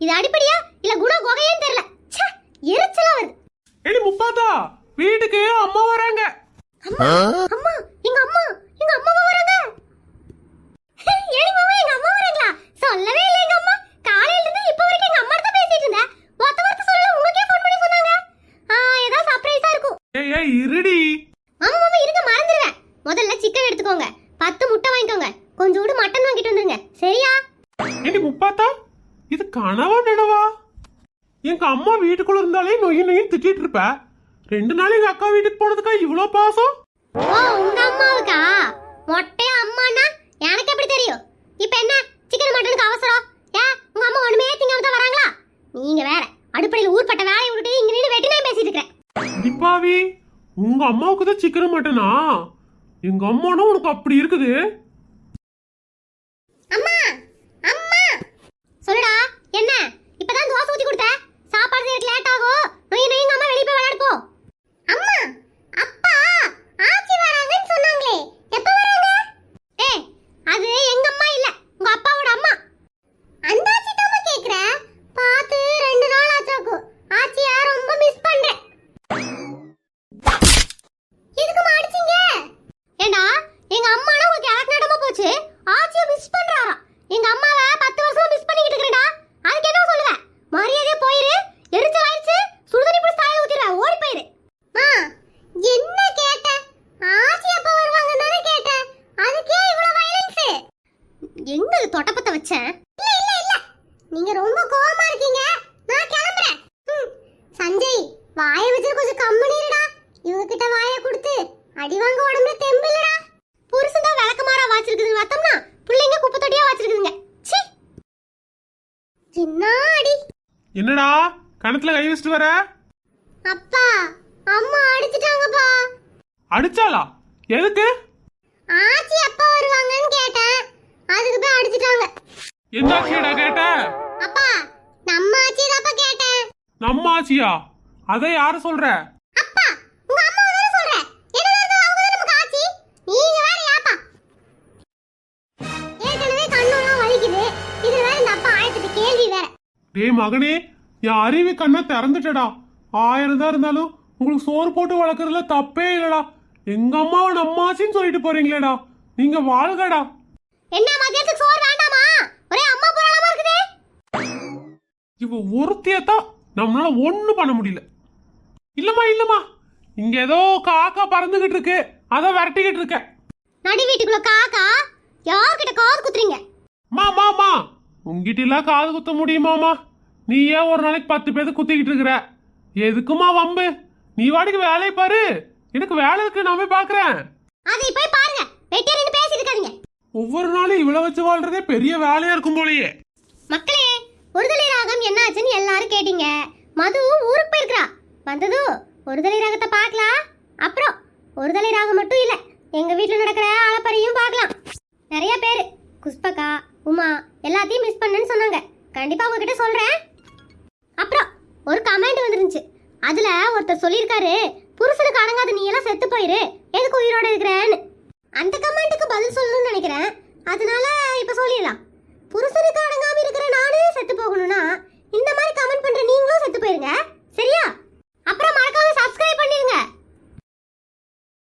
இது அடிப்படையா இல்ல குண குகையான்னு தெரியல. ச்சே, எரிச்சலா வருது. ஏடி முப்பாத்தா, வீட்டுக்கு அம்மா வராங்க. அம்மா அம்மா எங்க அம்மாவா வராங்க. ஏடி மாமா எங்க அம்மா வராங்களா? சொல்லவே இல்ல எங்க அம்மா. காலையில இருந்து இப்ப வரைக்கும் எங்க அம்மா தான் பேசிட்டு இருந்தேன். ஒத்த வார்த்தை சொல்லல, உங்களுக்கே ஃபோன் பண்ணி சொன்னாங்க. ஏதோ சர்ப்ரைஸா இருக்கும். ஏய் இருடி. ஆமா மாமா இருங்க, மறந்துடுவேன். முதல்ல சிக்கன் எடுத்துக்கோங்க, 10 முட்டை வாங்கிக்கோங்க, கொஞ்சோண்டு மட்டன் வாங்கிட்டு வந்துருங்க, சரியா? ஏடி முப்பாத்தா, இது கனவா நினைவா? எங்க அம்மா வீட்டுக்குள்ள இருந்தாலே நொய் நொய்னு திட்டிட்டு இருப்ப. 2 நாள் எங்க அக்கா வீட்டுக்கு போனதுக்கா இவ்வளோ பாசம்? ஓ உங்க அம்மாவுக்கா? மொட்டையா அம்மானா எனக்கு எப்படி தெரியும்? இப்போ என்ன சிக்கன் மட்டனுக்கு அவசரம்? உங்க அம்மா ஒண்ணுமே திங்காம தான் வராங்களா? நீங்க வேற அடுப்படையில் ஊர்பட்ட வேலையை விட்டுட்டு இங்க நின்று வெட்டினா பேசிட்டு இருக்கேன். அடிப்பாவி, உங்க அம்மாவுக்கு தான் சிக்கன் மட்டனா? எங்க அம்மானா உனக்கு அப்படி இருக்குது? அம்மா அம்மா சொல்லுடா, என்ன இப்பதான் தோசை ஊத்தி கொடுத்த? சாப்பாடு செய்ய லேட் ஆகும். நொய் நொய் அம்மா வெளிய போய் விளையாடு போ. அம்மா அப்பா ஆச்சி வராங்கன்னு சொன்னாங்களே, எப்ப வராங்க? அது எங்க அம்மா இல்ல, உங்க அப்பாவோட அம்மா. அந்த ஆச்சி தாமா கேக்குற? பாத்து 2 நாள் ஆச்சாக்கு. ஆச்சிய ரொம்ப மிஸ் பண்றேன். எதுக்கு மாடிச்சீங்க? ஏண்டா எங்க அம்மானா உங்களுக்கு யாருக்கு நடமா போச்சு? ஆச்சிய மிஸ் பண்றாரா? எங்க அம்மாவை 10 வருஷமா மிஸ் பண்ணிக்கிட்டு இருக்கேன்டா. அதுக்கு என்ன சொல்லுவேன்? மரியாதையா போயிரு. எரிச்சல் ஆயிடுச்சு, சுடுதண்ணி போய் சாய ஊத்திடுற, ஓடி போயிரு. என்ன கேட்ட? ஆச்சி எப்ப வருவாங்கன்னு தானே கேட்டேன். அதுக்கே இவ்வளவு வயலன்ஸ்? எங்க தொட்டப்பத்த வச்சேன்? இல்ல நீங்க ரொம்ப கோவமா இருக்கீங்க, நான் கிளம்புறேன். சஞ்சய் வாயை வச்சு கொஞ்சம் கம்முனு இருடா. இவங்க கிட்ட வாயை கொடுத்து அடி வாங்க உடம்புல தெம்பு இல்லடா. புருஷன் தான் விளக்கமாரா வாச்சிருக்குதுங்க வத்தம்னா, பிள்ளைங்க குப்பை தொட்டியா வாச்சிருக்குதுங்க. சீ, என்ன அடி? என்னடா கணத்துல கை வச்சுட்டு வர? அப்பா அம்மா அடிச்சிட்டாங்கப்பா. அடிச்சாளா? எதுக்கு? ஆச்சி எப்ப வருவாங்கன்னு கேட்டேன், அதுக்கு போய் அடிச்சிட்டாங்க. எந்த ஆச்சியடா கேட்ட? அப்பா நம்ம ஆச்சி தான்ப்பா கேட்டேன். நம்ம ஆச்சியா? அதை யாரு சொல்ற? அப்பா உங்க அம்மா தான சொல்றேன். என்னது அவங்க தான் நமக்கு ஆச்சி? நீங்க வேற யாப்பா? ஏற்கனவே கண்ணெல்லாம் வலிக்குது, இதுல வேற இந்த அப்பா ஆயிரத்து கேள்வி வேற. டேய் மகனே, என் அறிவு கண்ணை திறந்துட்டடா. 1000 தான் இருந்தாலும் உங்களுக்கு சோறு போட்டு வளர்க்கறதுல தப்பே இல்லடா. எங்க அம்மாவை நம்ம ஆச்சின்னு சொல்லிட்டு போறீங்களேடா, நீங்க வாழ்கடா. என்ன மதியத்துக்கு சோறு வேண்டாமா? ஒரே அம்மா புராணமா இருக்குதே. இவ ஒருத்தியத்தான் நம்மளால ஒண்ணும் பண்ண முடியல. இல்லம்மா, இங்க ஏதோ காக்கா பறந்துகிட்டு இருக்கு, அத விரட்டிக்கிட்டு இருக்க. நடு வீட்டுக்குள்ள காக்கா? யார்கிட்ட காது குத்துறீங்க? மாமா, உங்ககிட்ட எல்லாம் காது குத்த முடியுமாமா? நீ ஏன் ஒரு நாளைக்கு 10 பேருக்கு குத்திக்கிட்டு இருக்கிற? எதுக்குமா வம்பு? நீ வாடிக்கு வேலையை பாரு, எனக்கு வேலை இருக்கு, நான் போய் பாக்குறேன். அதை போய் பாருங்க, வெட்டியா நின்னு பேசிட்டு இருக்காதீங்க. ஒவ்வொரு நாளும் இவ்வளவு வச்சு வாழ்றதே பெரிய வேலையா இருக்கும் போலயே. மக்களே, ஒருதலை ராகம் என்ன ஆச்சுன்னு எல்லாரும் கேட்டீங்க. மதுவும் ஊருக்கு போயிருக்கா. வந்ததும் ஒருதலை ராகத்தை பார்க்கலாம். அப்புறம் ஒருதலை ராகம் மட்டும் இல்ல, எங்க வீட்டுல நடக்கிற ஆலப்பறையும் பார்க்கலாம். நிறைய பேர் குஷ்பகா, உமா எல்லாத்தையும் மிஸ் பண்ணேன்னு சொன்னாங்க. கண்டிப்பா உங்ககிட்ட சொல்றேன். அப்புறம் ஒரு கமெண்ட் வந்துருந்துச்சு. அதுல ஒருத்தர் சொல்லியிருக்காரு, புருஷனுக்கு அடங்காத நீ எல்லாம் செத்து போயிரு, எதுக்கு உயிரோட இருக்கிறேன்னு. அந்த கமெண்ட்டுக்கு பதில் சொல்லணும்னு நினைக்கிறேன். அதனால இப்ப சொல்லிடலாம். புருஷனுக்கு அடங்காம இருக்கிற நானே செத்து போகணும்னா இந்த மாதிரி கமெண்ட் பண்ற நீங்களும் செத்து போயிருங்க, சரியா? அப்புறம் மறக்காம சப்ஸ்கிரைப் பண்ணிருங்க.